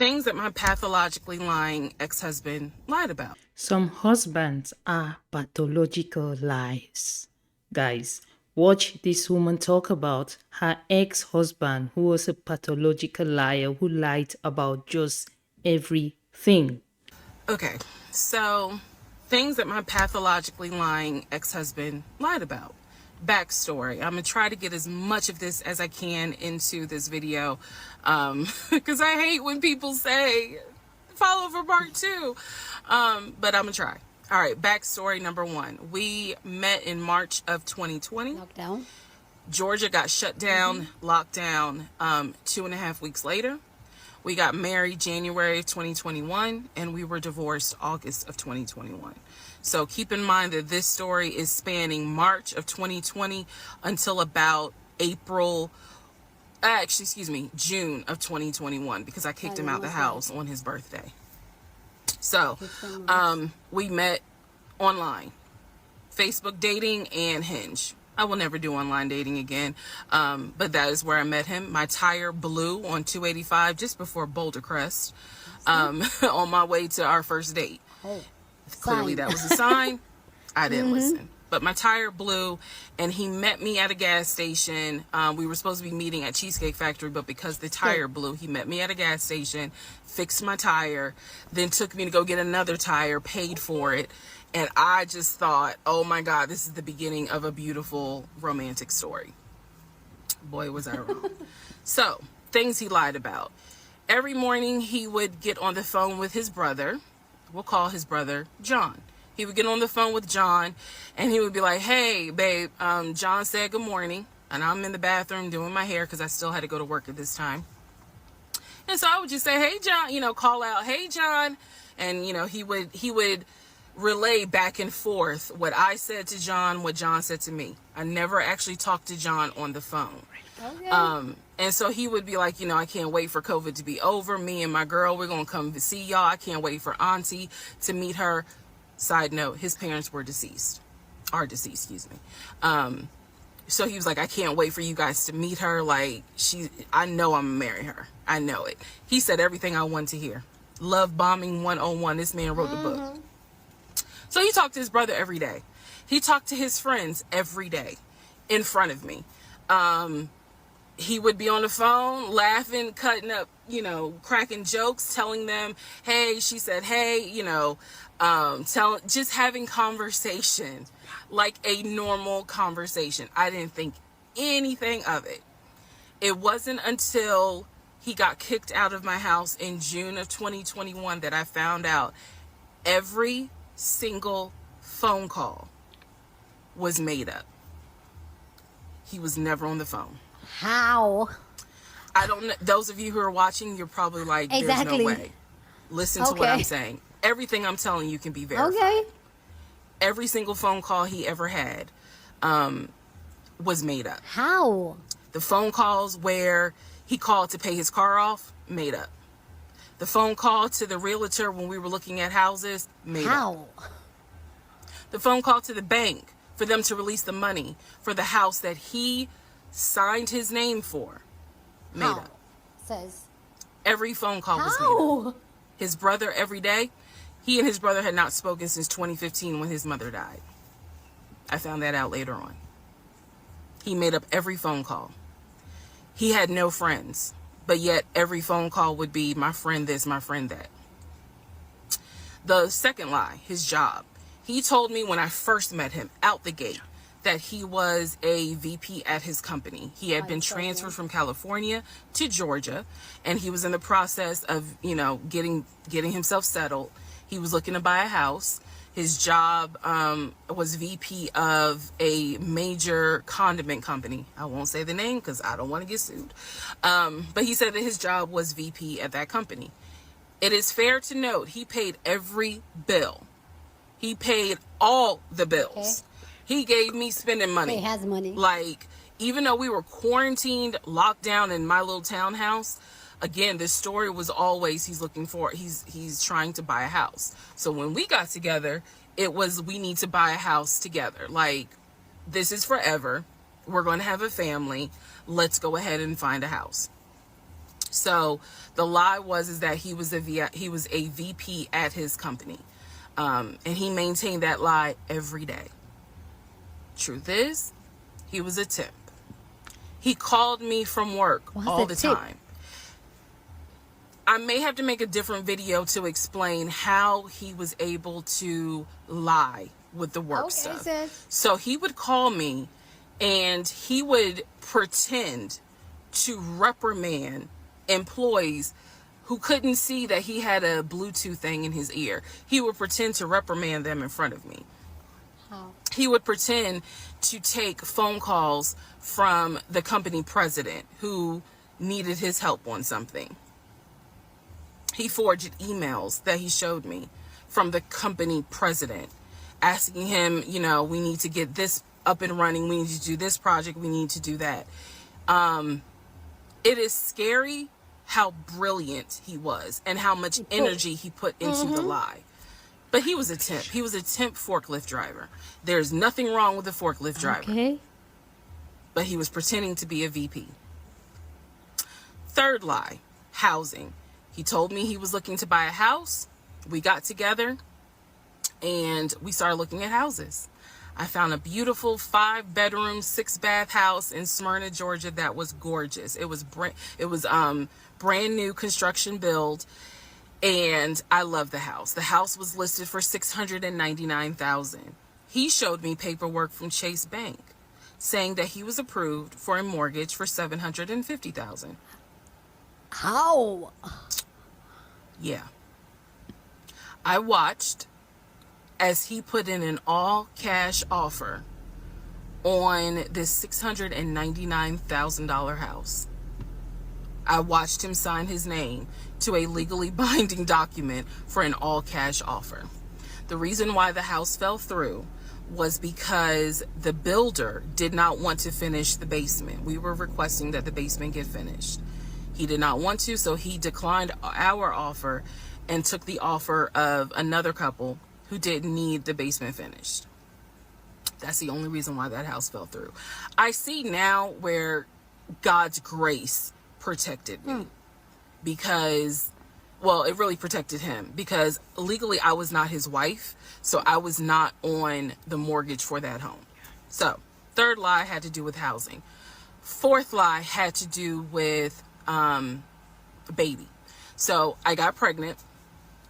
Things that my pathologically lying ex-husband lied about. Some husbands are pathological lies. Guys, watch this woman talk about her ex-husband who was a pathological liar who lied about just everything. Okay, so things that my pathologically lying ex-husband lied about. Backstory. I'm gonna try to get as much of this as I can into this video, because I hate when people say follow for part 2, but I'm gonna try. All right, backstory number 1. We met in March of 2020. Lockdown. Georgia got shut down, locked down 2.5 weeks later. We got married January of 2021, and we were divorced August of 2021. So keep in mind that this story is spanning March of 2020 until about June of 2021, because I kicked him out the house on his birthday. So we met online, Facebook dating and Hinge. I will never do online dating again, but that is where I met him. My tire blew on 285 just before Boulder Crest, on my way to our first date. Clearly that was a sign. I didn't listen. But my tire blew, and he met me at a gas station. We were supposed to be meeting at Cheesecake Factory, but because the tire blew, he met me at a gas station, fixed my tire, then took me to go get another tire, paid for it. And I just thought, oh my God, this is the beginning of a beautiful romantic story. Boy, was I wrong. So, things he lied about. Every morning he would get on the phone with his brother. We'll call his brother John. He would get on the phone with John, and he would be like, hey, babe, John said good morning. And I'm in the bathroom doing my hair because I still had to go to work at this time. And so I would just say, hey, John, call out, hey, John. And, he would relay back and forth what I said to John, what John said to me. I never actually talked to John on the phone. Okay. And so he would be like, I can't wait for COVID to be over. Me and my girl, we're going to come to see y'all. I can't wait for Auntie to meet her. Side note, his parents were deceased. Are deceased, excuse me. So he was like, I can't wait for you guys to meet her. Like, I know I'm gonna marry her. I know it. He said everything I wanted to hear. Love bombing 101. This man wrote the book. So he talked to his brother every day. He talked to his friends every day in front of me. He would be on the phone laughing, cutting up, cracking jokes, telling them, hey, she said, hey, just having conversation like a normal conversation. I didn't think anything of it. It wasn't until he got kicked out of my house in June of 2021 that I found out every single phone call was made up. He was never on the phone. How? I don't know. Those of you who are watching, you're probably like, there's Exactly. no way. Listen to what I'm saying. Everything I'm telling you can be verified. Okay. Every single phone call he ever had was made up. How? The phone calls where he called to pay his car off, made up. The phone call to the realtor when we were looking at houses, made up. How? The phone call to the bank for them to release the money for the house that he signed his name for, made How? up. Says. Every phone call was made up. How? His brother, every day, he and his brother had not spoken since 2015 when his mother died. I found that out later on. He made up every phone call. He had no friends, but yet every phone call would be my friend this, my friend that. The second lie, his job. He told me when I first met him out the gate that he was a VP at his company. He had been transferred from California to Georgia, and he was in the process of, getting himself settled. He was looking to buy a house. His job was VP of a major condiment company. I won't say the name because I don't want to get sued. But he said that his job was VP at that company. It is fair to note he paid every bill. He paid all the bills. Okay. He gave me spending money. He has money. Like, even though we were quarantined, locked down in my little townhouse, again, this story was always he's trying to buy a house. So when we got together, it was we need to buy a house together. Like, this is forever. We're going to have a family. Let's go ahead and find a house. So the lie is that he was a VP at his company. And he maintained that lie every day. Truth is, he was a temp. He called me from work all the time. I may have to make a different video to explain how he was able to lie with the work stuff. So he would call me and he would pretend to reprimand employees who couldn't see that he had a Bluetooth thing in his ear. He would pretend to reprimand them in front of me. He would pretend to take phone calls from the company president who needed his help on something. He forged emails that he showed me from the company president asking him, you know, we need to get this up and running. We need to do this project. We need to do that. It is scary how brilliant he was and how much energy he put into the lie. But he was a temp. He was a temp forklift driver. There's nothing wrong with a forklift driver. Okay. But he was pretending to be a VP. Third lie, housing. He told me he was looking to buy a house. We got together and we started looking at houses. I found a beautiful 5-bedroom, 6-bath house in Smyrna, Georgia that was gorgeous. It was brand new construction build, and I love the house. The house was listed for $699,000. He showed me paperwork from Chase Bank saying that he was approved for a mortgage for $750,000. How? Yeah. I watched as he put in an all-cash offer on this $699,000 house. I watched him sign his name to a legally binding document for an all-cash offer. The reason why the house fell through was because the builder did not want to finish the basement. We were requesting that the basement get finished. He did not want to, so he declined our offer and took the offer of another couple who didn't need the basement finished. That's the only reason why that house fell through. I see now where God's grace protected me because, well, it really protected him because legally I was not his wife, so I was not on the mortgage for that home. So, third lie had to do with housing. Fourth lie had to do with baby. So I got pregnant,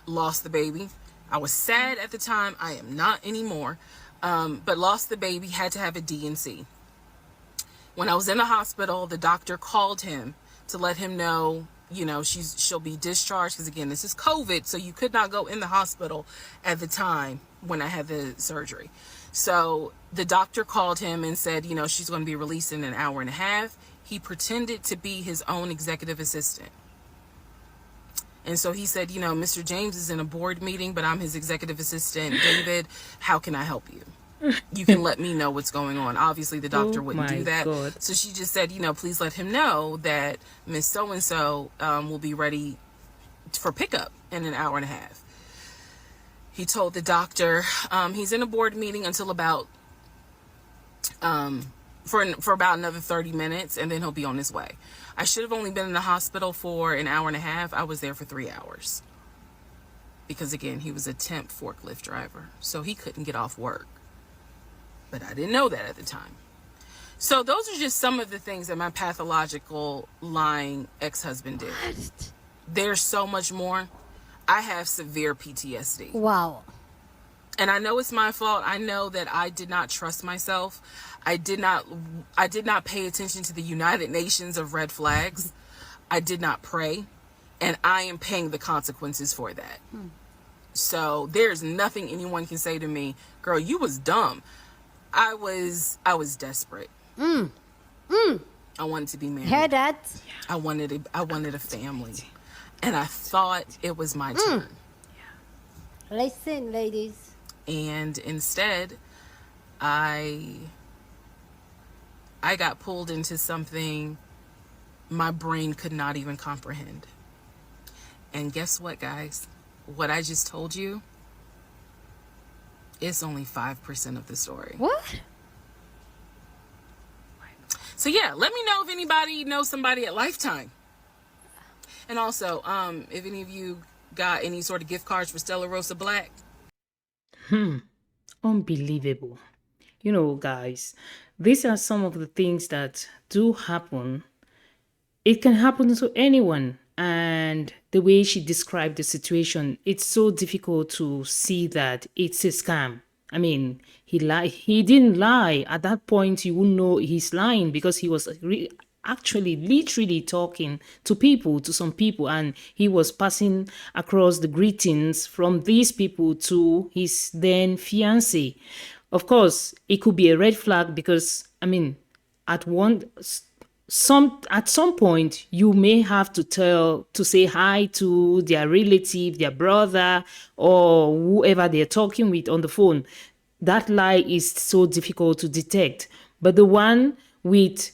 lost the baby. I was sad at the time. I am not anymore. But lost the baby, had to have a D&C. When I was in the hospital, the doctor called him to let him know, you know, she'll be discharged because, again, this is COVID, so you could not go in the hospital at the time when I had the surgery. So the doctor called him and said, you know, she's going to be released in an hour and a half. He pretended to be his own executive assistant. And so he said, you know, Mr. James is in a board meeting, but I'm his executive assistant. David, how can I help you? You can let me know what's going on. Obviously, the doctor wouldn't do that. God. So she just said, you know, please let him know that Miss So-and-so will be ready for pickup in an hour and a half. He told the doctor he's in a board meeting until about for about another 30 minutes, and then he'll be on his way. I should have only been in the hospital for an hour and a half. I was there for 3 hours. Because, again, he was a temp forklift driver, so he couldn't get off work. But I didn't know that at the time. So those are just some of the things that my pathological lying ex-husband did. What? There's so much more. I have severe PTSD. Wow. And I know it's my fault. I know that I did not trust myself. I did not pay attention to the United Nations of red flags. I did not pray. And I am paying the consequences for that. So there's nothing anyone can say to me, girl, you was dumb. I was desperate. I wanted to be married. Hear that? I wanted a family. And I thought it was my turn. Listen, ladies. And instead, I got pulled into something my brain could not even comprehend. And guess what, guys? What I just told you, it's only 5% of the story. What? So yeah, let me know if anybody knows somebody at Lifetime And also, if any of you got any sort of gift cards for Stella Rosa Black. Unbelievable. You know, guys, these are some of the things that do happen. It can happen to anyone. And the way she described the situation, it's so difficult to see that it's a scam. I mean, he didn't lie. At that point, you wouldn't know he's lying because he was actually literally talking to people, to some people, and he was passing across the greetings from these people to his then fiancée. Of course, it could be a red flag because, I mean, at one at some point you may have to say hi to their relative, their brother, or whoever they're talking with on the phone. That lie is so difficult to detect. But the one with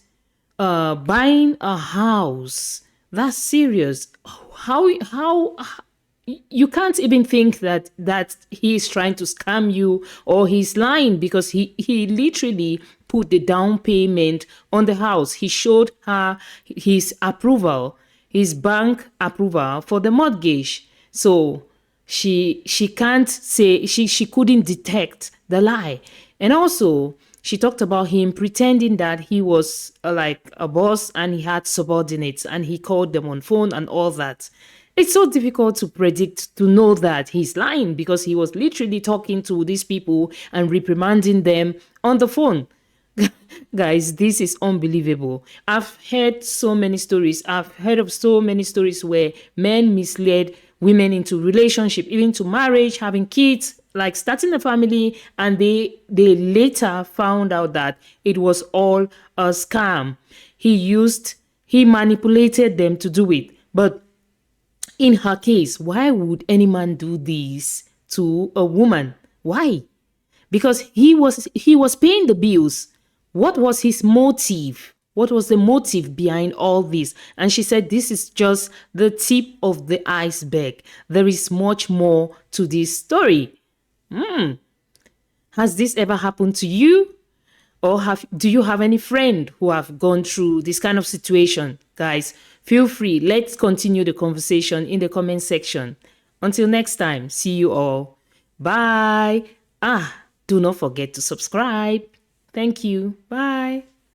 buying a house, that's serious. How you can't even think that he's trying to scam you or he's lying, because he literally put the down payment on the house. He showed her his approval, his bank approval for the mortgage. So she can't say, she couldn't detect the lie. And also, she talked about him pretending that he was like a boss and he had subordinates and he called them on phone and all that. It's so difficult to predict, to know that he's lying, because he was literally talking to these people and reprimanding them on the phone. Guys, this is unbelievable. I've heard so many stories. I've heard of so many stories where men misled women into relationship, even to marriage, having kids, like starting a family, and they later found out that it was all a scam. He manipulated them to do it. But in her case, why would any man do this to a woman? Why? Because he was paying the bills. What was his motive? What was the motive behind all this? And she said, this is just the tip of the iceberg. There is much more to this story. Has this ever happened to you? Or do you have any friend who have gone through this kind of situation? Guys, feel free. Let's continue the conversation in the comment section. Until next time, see you all. Bye. Do not forget to subscribe. Thank you. Bye.